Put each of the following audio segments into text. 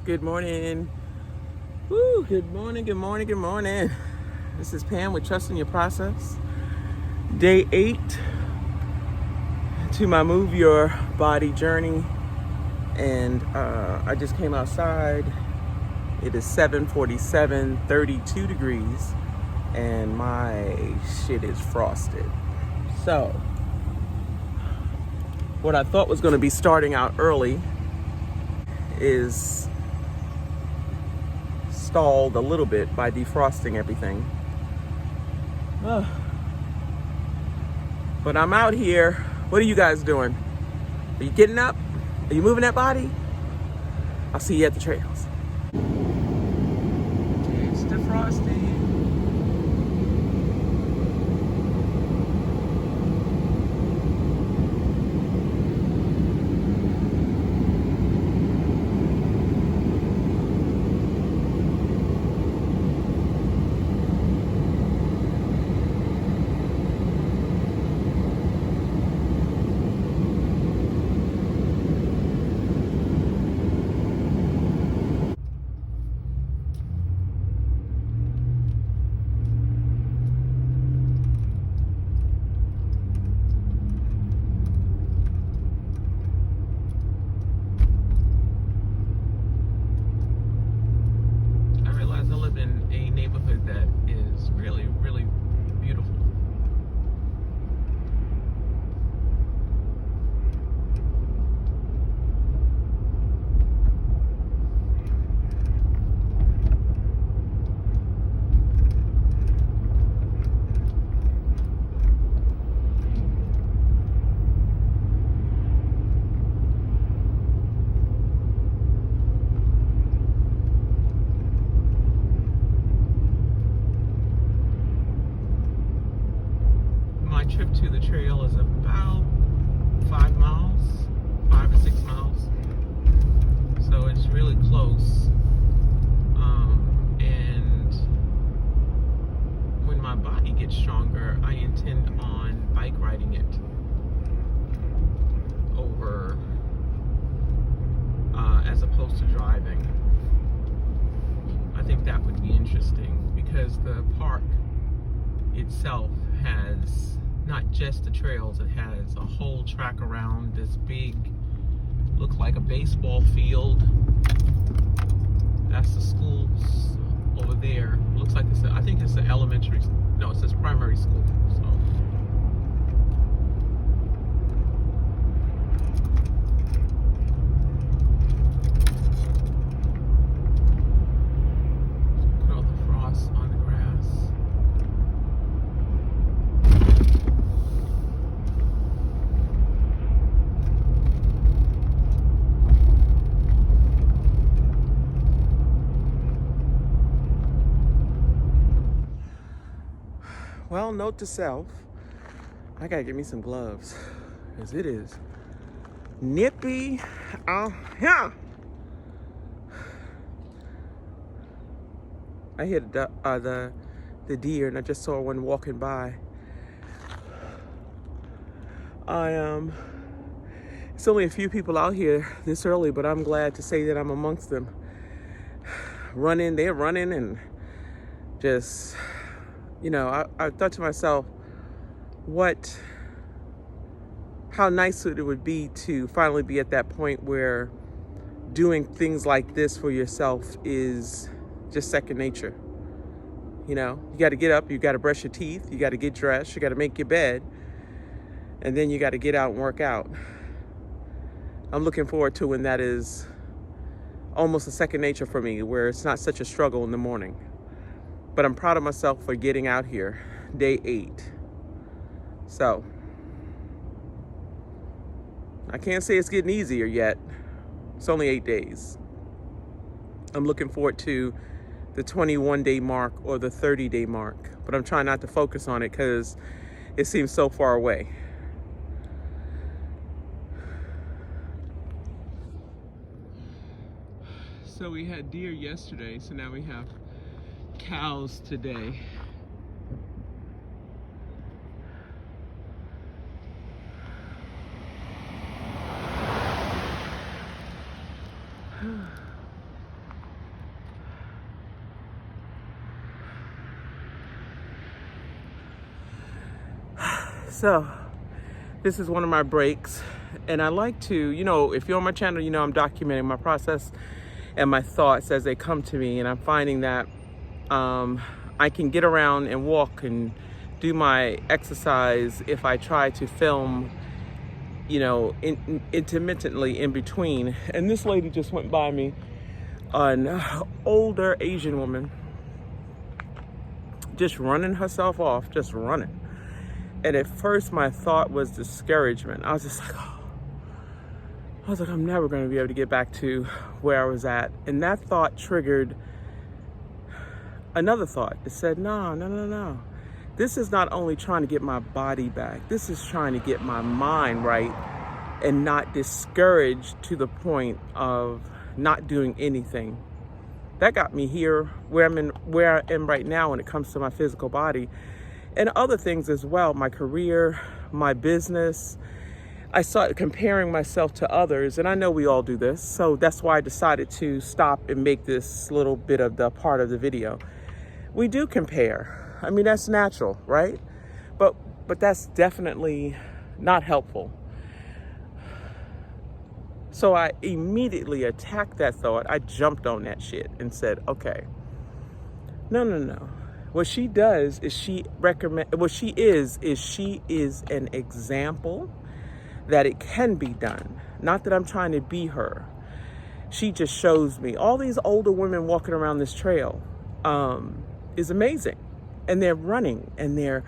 Good morning. Woo, good morning, good morning, good morning. This is Pam with Trusting Your Process. Day 8 to my Move Your Body journey. And I just came outside. It is 7:47, 32 degrees, and my shit is frosted. So, what I thought was going to be starting out early is stalled a little bit by defrosting everything. But I'm out here. What are you guys doing? Are you getting up? Are you moving that body? I'll see you at the trails. It's defrosting. I realize I live in a neighborhood that is really, really beautiful. My trip to the trail is about 5 miles, 5 or 6 miles. So it's really close. And when my body gets stronger, I intend on bike riding it over as opposed to driving. I think that would be interesting because the park itself has not just the trails, it has a whole track around this big, looks like a baseball field. That's the schools over there. Looks like I think it's an elementary, no, it says primary school. So put all the frost on the grass. Well, note to self, I gotta get me some gloves because it is nippy out here. I hit the deer and I just saw one walking by. It's only a few people out here this early, but I'm glad to say that I'm amongst them. They're running and just, I thought to myself, how nice it would be to finally be at that point where doing things like this for yourself is just second nature. You got to get up, you got to brush your teeth, you got to get dressed, you got to make your bed, and then you got to get out and work out. I'm looking forward to when that is almost a second nature for me, where it's not such a struggle in the morning. But I'm proud of myself for getting out here, day 8. So, I can't say it's getting easier yet. It's only 8 days. I'm looking forward to the 21-day mark or the 30-day mark, but I'm trying not to focus on it because it seems so far away. So we had deer yesterday, so now we have cows today. So this is one of my breaks, and I like to, you know, if you're on my channel, you know I'm documenting my process and my thoughts as they come to me, and I'm finding that I can get around and walk and do my exercise if I try to film, you know, intermittently in between. And this lady just went by me, an older Asian woman, just running herself off, just running. And at first my thought was discouragement. I was just like, oh. I was like, I'm never going to be able to get back to where I was at. And that thought triggered another thought. It said, no. This is not only trying to get my body back. This is trying to get my mind right and not discouraged to the point of not doing anything. That got me here where I am right now when it comes to my physical body and other things as well, my career, my business. I started comparing myself to others, and I know we all do this, so that's why I decided to stop and make this little bit of the part of the video. We do compare. I mean, that's natural, right? But that's definitely not helpful. So I immediately attacked that thought. I jumped on that shit and said, okay, no. What she does is she is an example that it can be done. Not that I'm trying to be her. She just shows me. All these older women walking around this trail is amazing. And they're running and their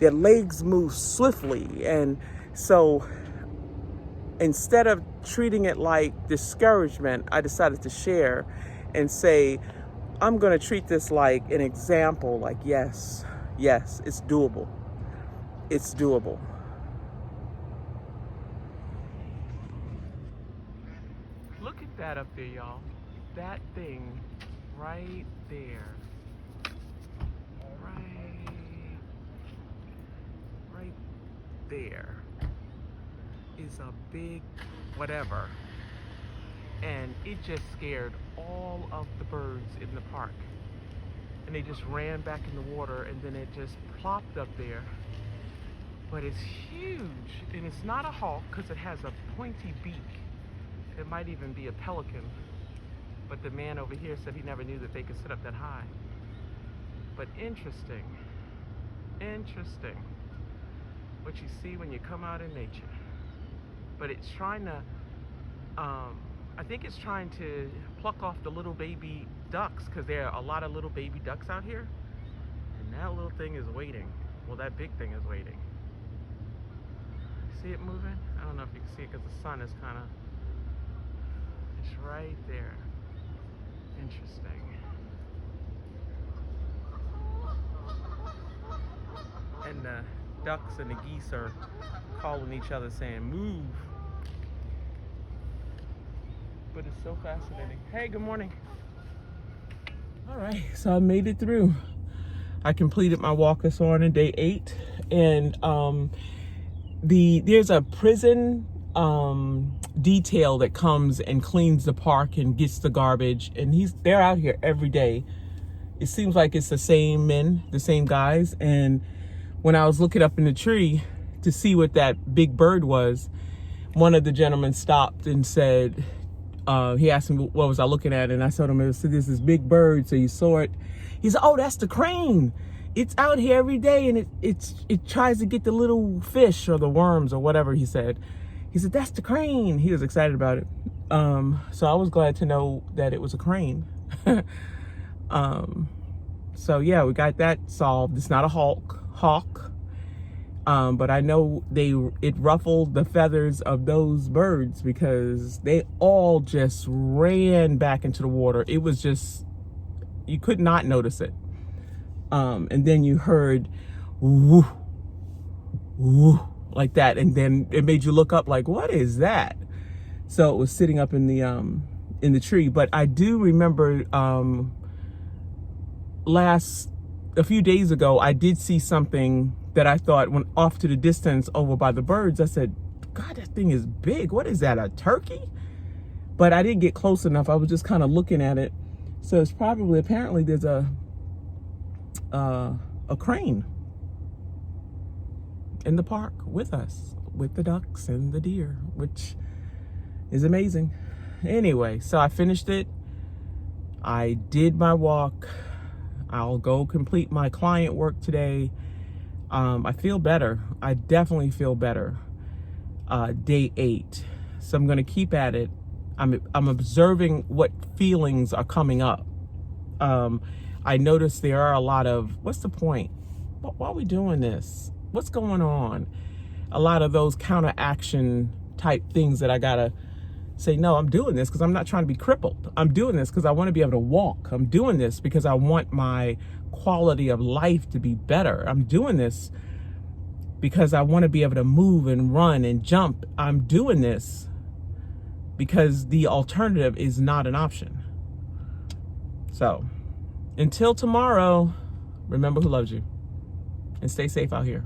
legs move swiftly. And so instead of treating it like discouragement, I decided to share and say, I'm going to treat this like an example, like, yes, it's doable. It's doable. Look at that up there, y'all. That thing right there. Right there is a big whatever. And it just scared all of the birds in the park. And they just ran back in the water, and then it just plopped up there. But it's huge, and it's not a hawk because it has a pointy beak. It might even be a pelican. But the man over here said he never knew that they could sit up that high. But interesting what you see when you come out in nature. But it's trying to, I think it's trying to pluck off the little baby ducks, because there are a lot of little baby ducks out here. And that little thing is waiting. Well, that big thing is waiting. See it moving? I don't know if you can see it because the sun is kind of, it's right there. Interesting. And the ducks and the geese are calling each other saying, move. But it's so fascinating. Hey, good morning. All right, so I made it through. I completed my walk this morning, day 8. And there's a prison detail that comes and cleans the park and gets the garbage. And they're out here every day. It seems like it's the same men, the same guys. And when I was looking up in the tree to see what that big bird was, one of the gentlemen stopped and said, he asked me what was I looking at, and I told him this is big bird. So you saw it. He said, "Oh, that's the crane. It's out here every day, and it tries to get the little fish or the worms or whatever." He said, "That's the crane." He was excited about it. So I was glad to know that it was a crane. So yeah, we got that solved. It's not a hawk. But I know it ruffled the feathers of those birds because they all just ran back into the water. It was just, you could not notice it. And then you heard woo, woo, like that. And then it made you look up like, what is that? So it was sitting up in the tree. But I do remember a few days ago, I did see something that I thought went off to the distance over by the birds. I said, God, that thing is big. What is that, a turkey? But I didn't get close enough. I was just kind of looking at it. So it's apparently there's a crane. in the park with us, with the ducks and the deer, which is amazing. Anyway, so I finished it. I did my walk. I'll go complete my client work today. I feel better. I definitely feel better. Day 8. So I'm going to keep at it. I'm observing what feelings are coming up. I noticed there are a lot of, what's the point? Why are we doing this? What's going on? A lot of those counteraction type things that I gotta say, no, I'm doing this because I'm not trying to be crippled. I'm doing this because I want to be able to walk. I'm doing this because I want my quality of life to be better. I'm doing this because I want to be able to move and run and jump. I'm doing this because the alternative is not an option. So until tomorrow, remember who loves you and stay safe out here.